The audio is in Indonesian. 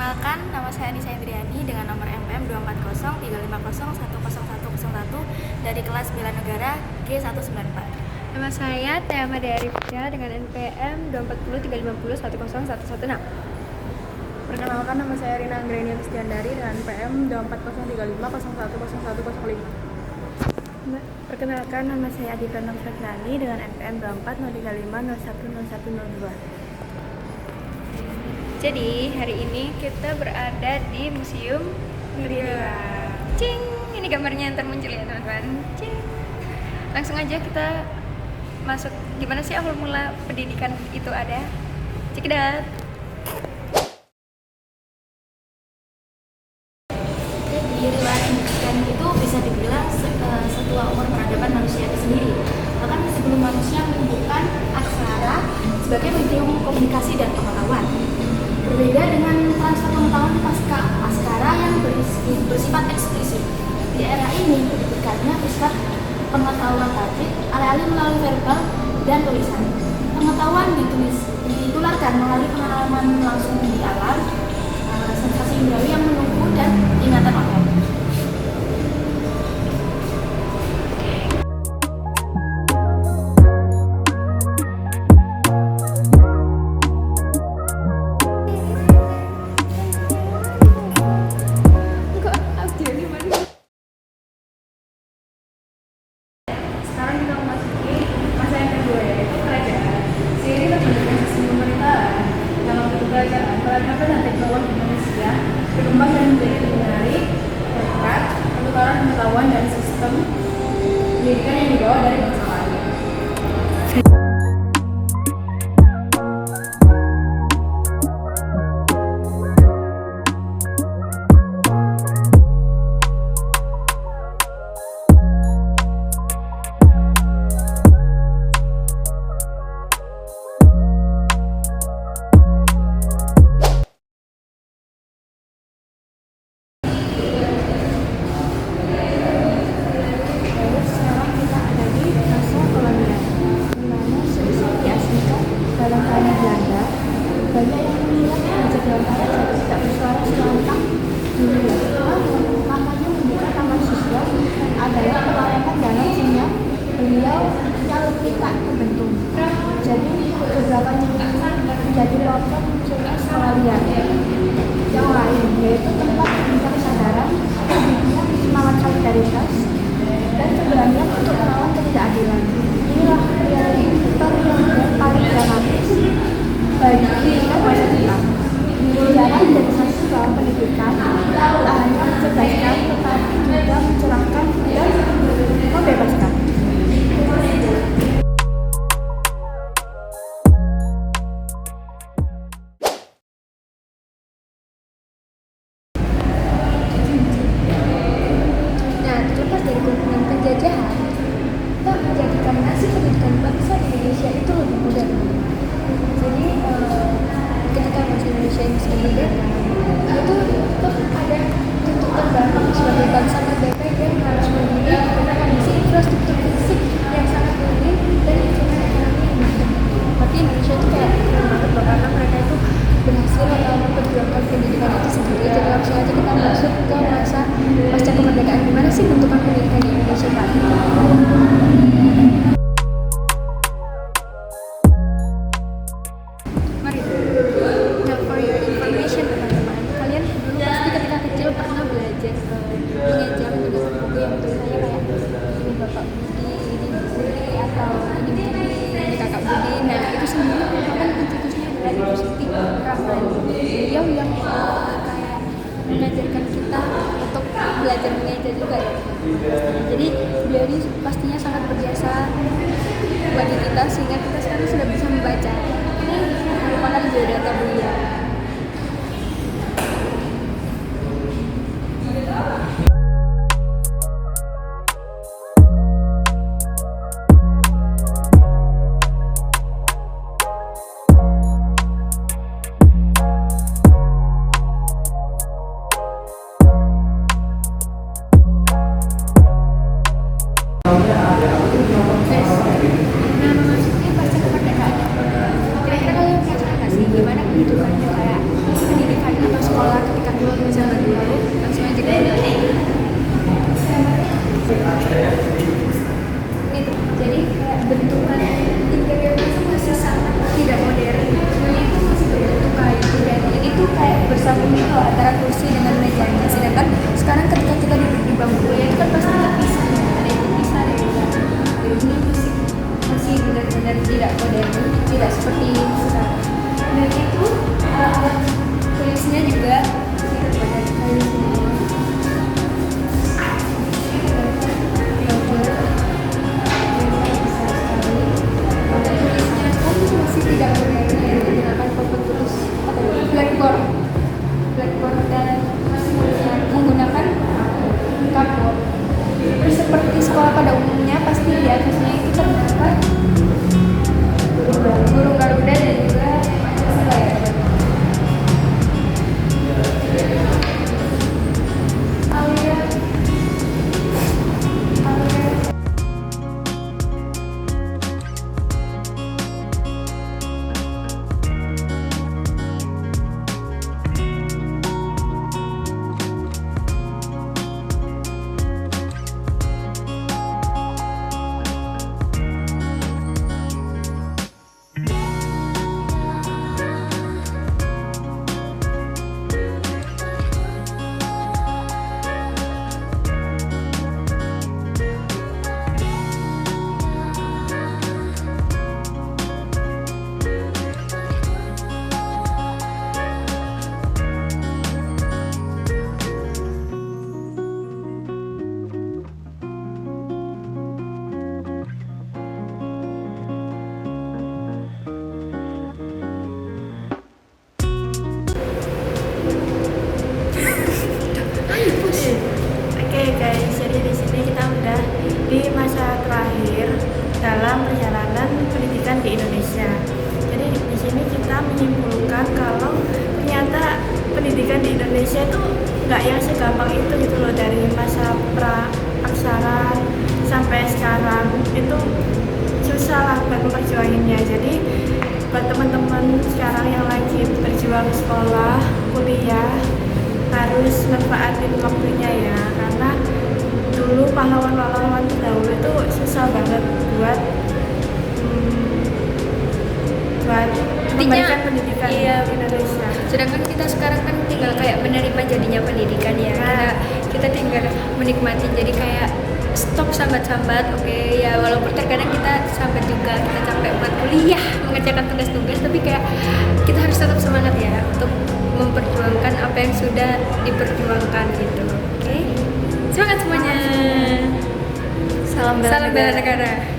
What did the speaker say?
Perkenalkan, nama saya Anissa Indriani dengan nomor MPM 24035010101 dari kelas Bela Negara G194. Nama saya Tia Madea Rifka dengan NPM 24035010116. Perkenalkan, nama saya Rina Anggreni Agustiandari dengan NPM 24035010105. Perkenalkan, nama saya Adi Pranam Sakrani dengan NPM 24035010102. Jadi hari ini kita berada di Museum Meridian. Cing, ini gambarnya yang termuncul ya teman-teman. Cing. Langsung aja kita masuk. Gimana sih awal mula pendidikan itu ada? Check it out. Jadi riwayat pendidikan itu bisa dibilang setua umur peradaban manusia itu sendiri. Bahkan sebelum manusia menemukan aksara sebagai medium komunikasi dan pengetahuan. Berbeda dengan transfer pengetahuan pasca askara yang bersifat eksplisit. Di era ini pendidikannya bersifat pengetahuan tafsir, alih-alih melalui verbal dan tulisan. Pengetahuan ditularkan melalui pengalaman langsung di alam, sensasi indrawi yang menunggu dan ingatan otak. Sekarang kita memasuki masa yang kedua, yaitu kerajaan. Seiring berkembangnya sistem pemerintahan dalam bentuk kerajaan, peradaban dan teknologi Indonesia berkembang dan menjadi lebih menarik, berperan, pertukaran pengetahuan dan sistem pendidikan yang dibawa dari bangsa lain. Banyak yang mengira Raja Dewantara jatuh tidak bersuara selantang dunia. Kampanye membuka taman siswa adalah pelayanan dalam sinyal beliau yang lebih tak terbentuk. Jadi beberapa cerita menjadi pelopor munculnya sekolah liar yang lain, yaitu tempat meminta kesadaran, terbentuknya semangat solidaritas dan keberanian untuk melawan ketidakadilan. Inilah realita yang paling dramatis bagi pendidikan masa depan. Sejarah organisasi dalam pendidikan tak hanya mencerdaskan, tetapi juga mencerahkan dan membebaskan. Nah, terlepas dari keuntungan penjajahan, kita menjadikan nasib pendidikan bangsa Indonesia itu lebih mudah. Jadi ketika bangsa Indonesia ini sudah merdeka, itu tetap ada tuntutan baru sebagai bangsa merdeka yang harus memiliki kondisi infrastruktur fisik yang sangat unik dan instrumen ekonomi yang mantap. Tapi Indonesia itu kayak keren banget loh, karena mereka itu berhasil memperjuangkan pendidikan itu sendiri. Jadi langsung aja kita masuk ke masa pasca kemerdekaan. Gimana sih bentukan pendidikan di Indonesia Pak? Nah, for your information teman-teman, kalian dulu pasti ketika kecil pernah belajar mengejam dengan buku yang tulisannya kayak ini Bapak Budi, ini Budi, atau ini Kakak Budi. Nah, itu sendiri merupakan konstitusinya dari Ibu Siti Rahmani. Beliau yang kayak mengajarkan kita untuk belajar mengeja juga ya. Jadi beliau ini pastinya sangat berjasa bagi kita sehingga kita sekarang sudah bisa membaca. Ini merupakan biodata beliau. Nah, memasuki pasca kemerdekaan. Kira-kira kalian percaya nggak sih gimana kehidupan kayak bersambung gitu loh antara kursi dengan mejanya. Sedangkan sekarang ketika kita duduk di bangku kuliah itu kan pasti terpisah, ada yang terpisah, ada yang enggak. Jadi ini masih benar-benar tidak modern, tidak seperti sekarang. Dan itu alat tulisnya juga tidak modern kayak sini. Masih tidak modern ya, menggunakan papan tulis atau blackboard dan menggunakan cardboard. Terus seperti sekolah pada umumnya pasti di atasnya itu terdapat burung garuda dan juga Pancasila ya. Oke guys, jadi di sini kita udah di masa terakhir dalam perjalanan pendidikan di Indonesia. Jadi di sini kita menyimpulkan kalau ternyata pendidikan di Indonesia itu nggak yang segampang itu gitu loh, dari masa pra aksara sampai sekarang itu susah lah buat memperjuanginnya. Jadi buat teman-teman sekarang yang lagi berjuang sekolah, kuliah, harus manfaatin waktunya ya, karena dulu pahlawan-pahlawan terdahulu itu susah banget buat memberikan pendidikan di Indonesia. Sedangkan kita sekarang kan tinggal kayak menerima jadinya pendidikan ya. Kita tinggal menikmati, jadi kayak stop sambat-sambat. Oke, ya walaupun terkadang kita sambat juga, kita capek buat kuliah mengerjakan tugas-tugas, tapi kayak kita harus tetap semangat ya untuk memperjuangkan apa yang sudah diperjuangkan gitu. Oke, semangat semuanya. Salam bela Salam bela negara.